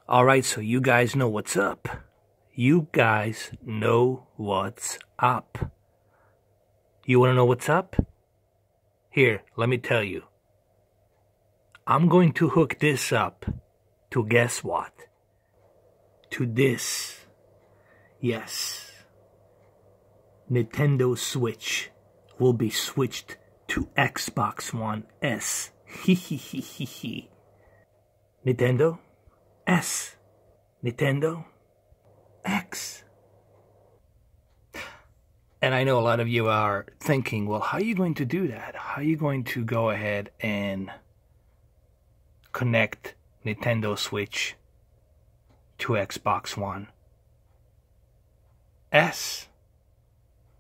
Alright, so you guys know what's up. You guys know what's up. You want to know what's up? Here, let me tell you. I'm going to hook this up to guess what? To this. Yes. Nintendo Switch will be switched to Xbox One S. Hehehehe. Nintendo S. Nintendo X. And I know a lot of you are thinking, well, how are you going to do that? How are you going to go ahead and connect Nintendo Switch to Xbox One S?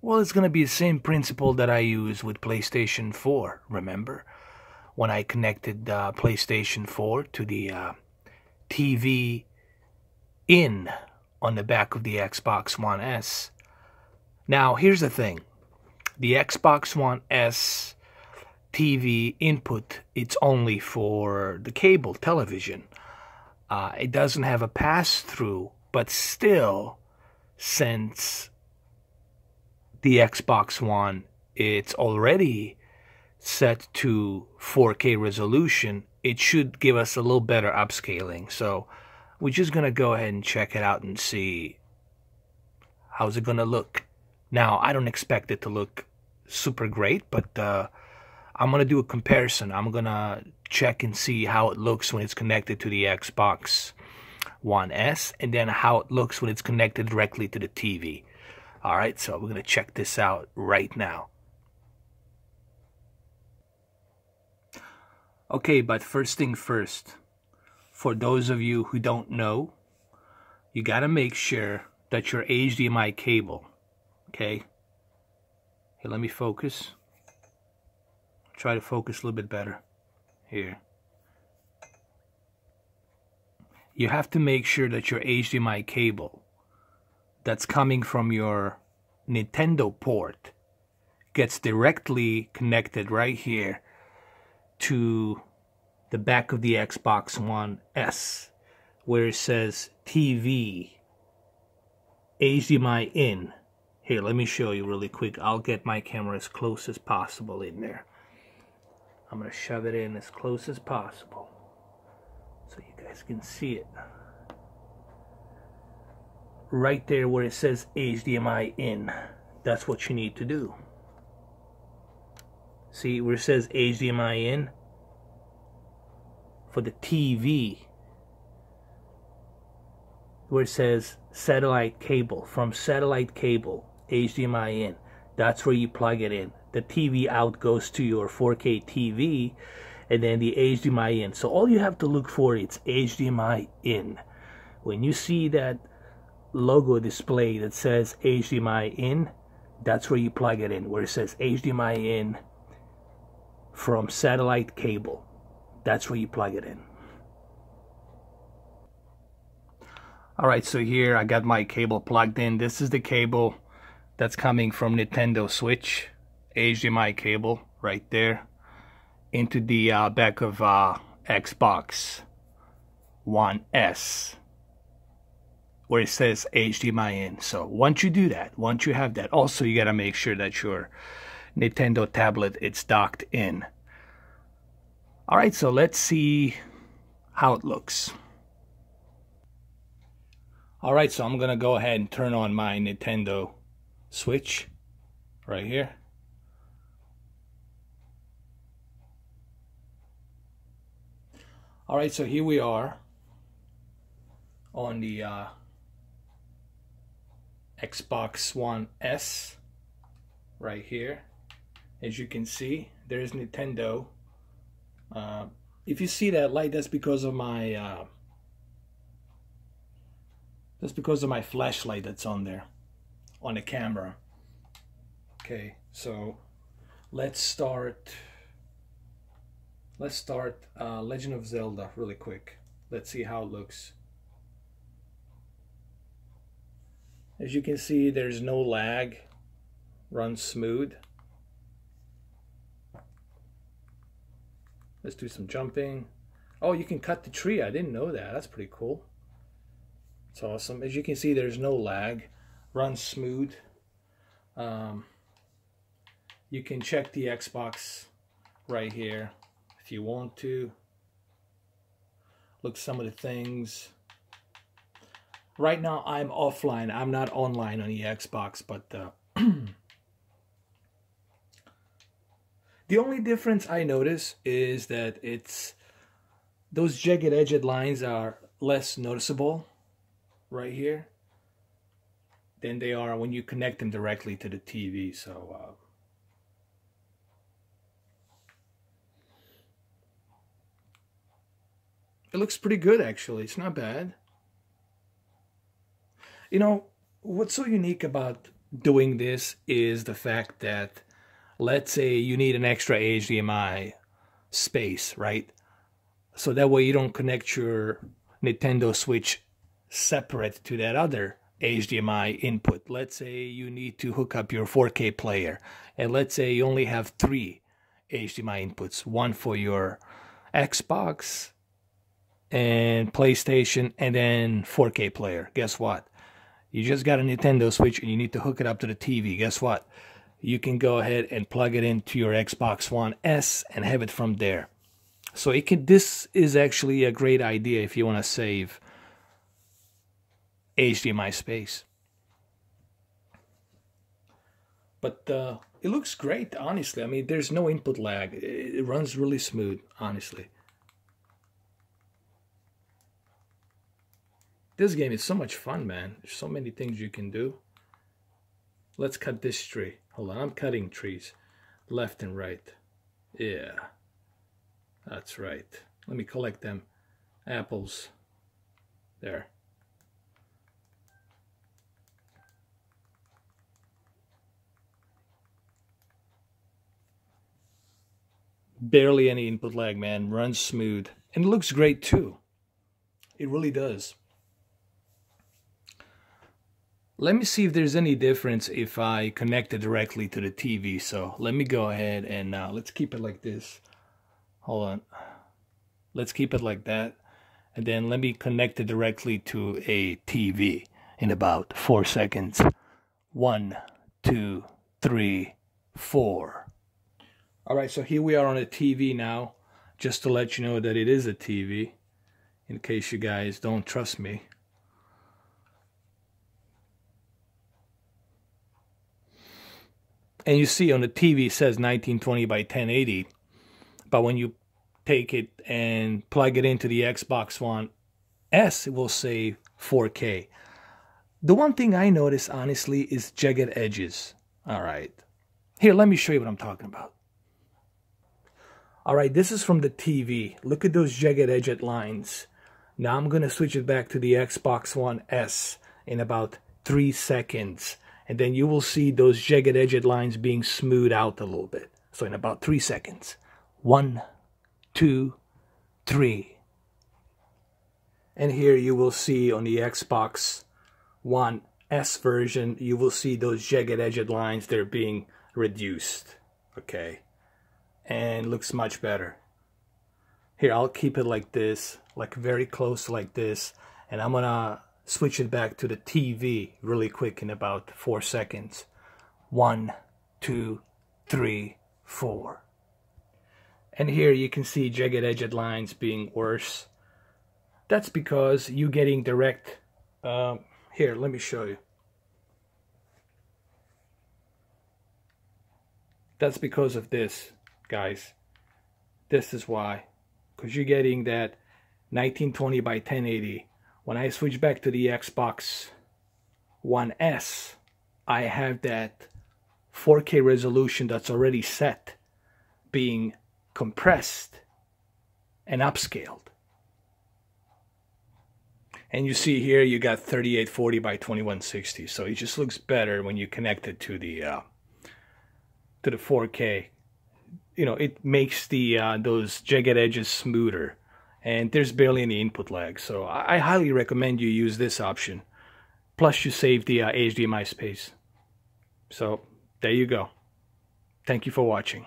Well, it's going to be the same principle that I use with PlayStation 4, remember? When I connected PlayStation 4 to the TV in on the back of the Xbox One S. Now, here's the thing. The Xbox One S TV input, it's only for the cable television. It doesn't have a pass-through, but still, since the Xbox One, it's already set to 4K resolution, it should give us a little better upscaling. So we're just going to go ahead and check it out and see how's it going to look. Now, I don't expect it to look super great, but I'm going to do a comparison. I'm going to check and see how it looks when it's connected to the Xbox One S, and then how it looks when it's connected directly to the TV. All right, so we're going to check this out right now. Okay, but first thing first, for those of you who don't know, you got to make sure that your HDMI cable, okay? Here, let me focus. Try to focus a little bit better. Here. You have to make sure that your HDMI cable that's coming from your Nintendo port gets directly connected right here to the back of the Xbox One S, where it says TV HDMI in. Here, let me show you really quick. I'll get my camera as close as possible in there. I'm going to shove it in as close as possible so you guys can see it. Right there where it says HDMI in. That's what you need to do. See where it says HDMI in? For the TV. Where it says satellite cable. From satellite cable, HDMI in. That's where you plug it in. The TV out goes to your 4K TV, and then the HDMI in. So all you have to look for is HDMI in. When you see that logo display that says HDMI in, that's where you plug it in. Where it says HDMI in from satellite cable. That's where you plug it in. Alright, so here I got my cable plugged in. This is the cable that's coming from Nintendo Switch. HDMI cable right there into the back of Xbox One S, where it says HDMI in. So once you do that, once you have that, also you got to make sure that your Nintendo tablet it's docked in. Alright, so let's see how it looks. Alright, so I'm going to go ahead and turn on my Nintendo Switch right here. Alright, so here we are on the Xbox One S right here. As you can see, there's Nintendo. If you see that light, that's because of my flashlight that's on there on the camera. Okay, so let's start Legend of Zelda really quick. Let's see how it looks. As you can see, there's no lag. Runs smooth. Let's do some jumping. Oh, you can cut the tree. I didn't know that. That's pretty cool. It's awesome. As you can see, there's no lag. Runs smooth. You can check the Xbox right here if you want to. Look some of the things. Right now I'm offline. I'm not online on the Xbox, but the only difference I notice is that those jagged edged lines are less noticeable right here than they are when you connect them directly to the TV. So it looks pretty good, actually. It's not bad. You know, what's so unique about doing this is the fact that, let's say you need an extra HDMI space, right? So that way you don't connect your Nintendo Switch separate to that other HDMI input. Let's say you need to hook up your 4K player, and let's say you only have 3 HDMI inputs, one for your Xbox and PlayStation, and then 4K player. Guess what? You just got a Nintendo Switch and you need to hook it up to the TV. Guess what? You can go ahead and plug it into your Xbox One S and have it from there. So this is actually a great idea if you want to save HDMI space. But it looks great, honestly. I mean, there's no input lag. It runs really smooth, honestly. This game is so much fun, man. There's so many things you can do. Let's cut this tree. Hold on, I'm cutting trees. Left and right. Yeah. That's right. Let me collect them. Apples. There. Barely any input lag, man. Runs smooth. And it looks great too. It really does. Let me see if there's any difference if I connect it directly to the TV. So let me go ahead and let's keep it like this. Hold on. Let's keep it like that. And then let me connect it directly to a TV in about 4 seconds. 1, 2, 3, 4. All right, so here we are on a TV now. Just to let you know that it is a TV, in case you guys don't trust me. And you see on the TV it says 1920 by 1080, but when you take it and plug it into the Xbox One S, it will say 4K. The one thing I notice, honestly, is jagged edges. All right. Here, let me show you what I'm talking about. All right, this is from the TV. Look at those jagged edged lines. Now I'm going to switch it back to the Xbox One S in about 3 seconds. And then you will see those jagged edged lines being smoothed out a little bit. So in about 3 seconds. 1, 2, 3. And here you will see on the Xbox One S version, you will see those jagged edged lines. They're being reduced. Okay. And looks much better. Here, I'll keep it like this. Like very close like this. And I'm going to switch it back to the TV really quick in about 4 seconds. 1, 2, 3, 4. And here you can see jagged edged lines being worse. That's because you're getting direct. Here, let me show you. That's because of this, guys. This is why. Because you're getting that 1920 by 1080. When I switch back to the Xbox One S, I have that 4K resolution that's already set being compressed and upscaled. And you see here you got 3840 by 2160. So it just looks better when you connect it to the 4K. You know, it makes the those jagged edges smoother. And there's barely any input lag, so I highly recommend you use this option. Plus you save the HDMI space. So there you go. Thank you for watching.